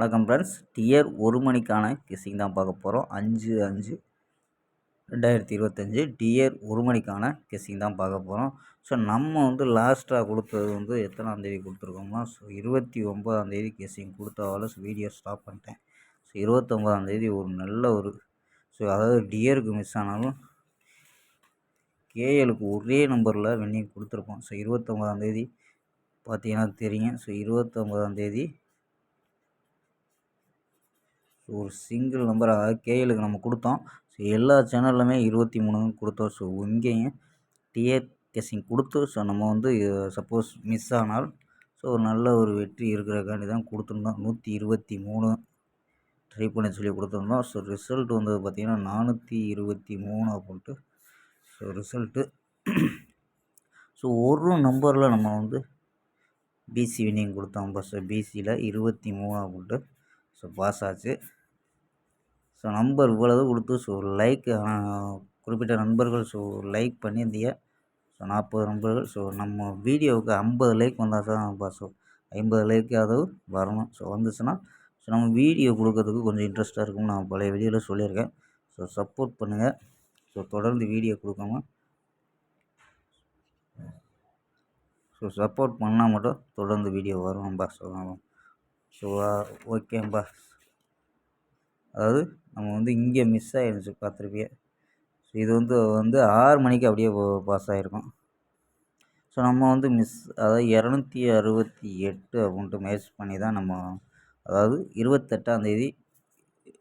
வணக்கம் friends. Dear 1 மணிக்கான guessing தான் பார்க்க போகிறோம். 5/5/2025 டியர் 1 மணிக்கான கெஸ்ஸிங் தான் பார்க்க போகிறோம். ஸோ நம்ம வந்து லாஸ்ட்டாக கொடுத்தது வந்து எத்தனாந்தேதி கொடுத்துருக்கோம்னா, 29ஆந்தேதி கெஸ்ஸிங் கொடுத்தவால வீடியோ ஸ்டாப் பண்ணிட்டேன். ஸோ 29ஆந்தேதி ஒரு நல்ல ஒரு அதாவது டியருக்கு மிஸ் ஆனாலும் கேஎலுக்கு ஒரே நம்பரில் வின்னிங் கொடுத்துருக்கோம். ஸோ 29ஆந்தேதி பார்த்தீங்கன்னா தெரியும். ஸோ 29ஆந்தேதி ஒரு சிங்கிள் நம்பர் அதாவது கேஎலுக்கு நம்ம கொடுத்தோம். ஸோ எல்லா சேனல்லுமே 23 கொடுத்தோம். ஸோ இங்கேயும் டிஆர் கெஸ்ஸிங் கொடுத்து நம்ம வந்து சப்போஸ் மிஸ் ஆனால் ஒரு நல்ல ஒரு வெற்றி இருக்கிறக்காண்டி தான் கொடுத்துருந்தோம். 123 ட்ரை பண்ண சொல்லி கொடுத்துருந்தோம். ஸோ ரிசல்ட் வந்தது பார்த்திங்கன்னா 423 அப்படின்ட்டு ரிசல்ட்டு. ஸோ ஒரு நம்பரில் நம்ம வந்து பிசி வின்னிங் கொடுத்தோம். பிசியில் 23 அப்படின்ட்டு பாஸ் ஆச்சு. நம்பர் இவ்வளவு கொடுத்து லைக் குறிப்பிட்ட நண்பர்கள் லைக் பண்ணியிருந்தீங்க. 40 நண்பர்கள். நம்ம வீடியோவுக்கு 50 லைக் வந்தால் தான் பாஸ். 50 லைக்காவது வரணும். வந்துச்சுன்னா நம்ம வீடியோ கொடுக்கறதுக்கு கொஞ்சம் இன்ட்ரெஸ்ட்டாக இருக்கும்னு நான் பழைய வீடியோவில் சொல்லியிருக்கேன். சப்போர்ட் பண்ணுங்கள். தொடர்ந்து வீடியோ கொடுக்காம சப்போர்ட் பண்ணால் மட்டும் தொடர்ந்து வீடியோ வரும்பா. ஓகேம்பா. அதாவது நம்ம வந்து இங்கே மிஸ் ஆகிருந்துச்சு பார்த்துருப்பிய. இது வந்து 6 மணிக்கு அப்படியே பாஸ் ஆகிருக்கும். நம்ம வந்து அதாவது 268 அப்படின்ட்டு மேட்ச் பண்ணி தான் நம்ம அதாவது 28ஆந்தேதி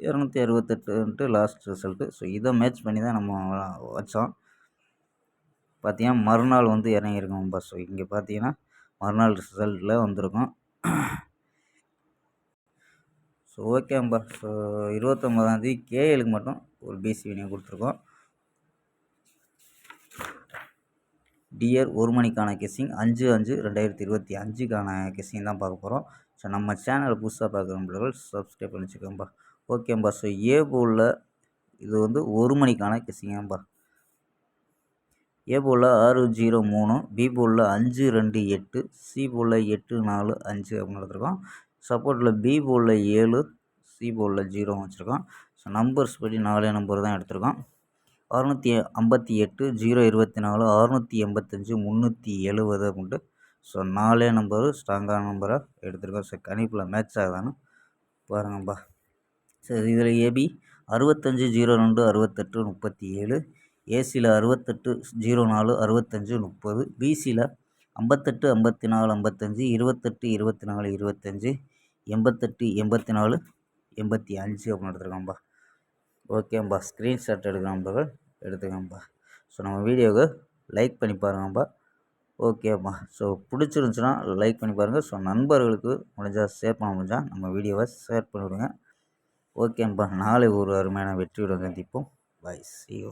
268ன்ட்டு லாஸ்ட் ரிசல்ட்டு. இதை மேட்ச் பண்ணி தான் நம்ம வச்சோம். பார்த்தீங்கன்னா மறுநாள் வந்து இறங்கியிருக்கோம். இங்கே பார்த்தீங்கன்னா மறுநாள் ரிசல்ட்டில் வந்திருக்கோம். ஓகேம்பா. 29ஆந்தேதி கேஎலுக்கு மட்டும் ஒரு பிசி வினியம் கொடுத்துருக்கோம். டியர் 1 மணிக்கான கெஸ்ஸிங் 5/5/2025க்கான கெஸ்ஸிங் தான் பார்க்க போகிறோம். நம்ம சேனலை புதுசாக பார்க்குறவங்க சப்ஸ்கிரைப் பண்ணி வச்சுக்கோம்பா. ஓகேம்பா. ஏ போலில் இது வந்து 1 மணிக்கான கெஸ்ஸிங்காம்பா. ஏ போலில் 603, பி போலில் 528, சி போலில் 845 அப்படின்னு எடுத்துருக்கோம். சப்போர்ட்டில் பி போலில் 7, சி போலில் 0 வச்சுருக்கோம். நம்பர்ஸ் படி 4 நம்பர் தான் எடுத்திருக்கோம். 658, 024, 685, 370 அப்படின்ட்டு 4 நம்பரு ஸ்ட்ராங்கான நம்பராக எடுத்திருக்கோம். கணிப்பில் மேட்ச் ஆகுதான்னு பாருங்கப்பா. இதில் ஏபி 65, 02, 68, 37, ஏசியில் 68, 04, 65, 30, பிசியில் 58, 54, 55, 28, 24, 25, 88, 84, 85 அப்படின்னு எடுத்துருக்கோம்பா. ஓகேம்பா. ஸ்க்ரீன்ஷாட் எடுக்கணும்பா எடுத்துக்கோம்பா. நம்ம வீடியோவுக்கு லைக் பண்ணி பாருங்கப்பா. ஓகேப்பா. பிடிச்சிருந்துச்சுன்னா லைக் பண்ணி பாருங்கள். நண்பர்களுக்கு முடிஞ்சால் ஷேர் பண்ண முடிஞ்சால் நம்ம வீடியோவை ஷேர் பண்ணிவிடுங்க. ஓகேப்பா. நாளை ஒரு அருமையான வெற்றியுடன் சந்திப்போம். பை. See you.